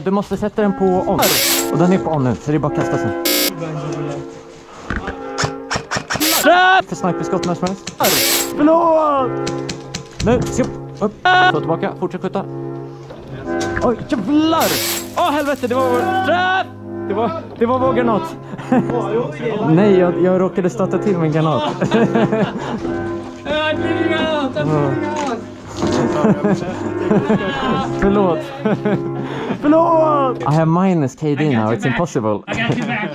Du måste sätta den på on. Och den är på on nu, så det är bara att kasta sen. För sniperskott när som helst. Förlåt! Nu, se upp. Ta tillbaka, fortsätt skjuta. Oj, jävlar! Åh, helvete, det var vår träff! Det var vår granat. Nej, jag råkade starta till med en granat. Förlåt. Förlåt! I have minus KD now, it's impossible. I got you back.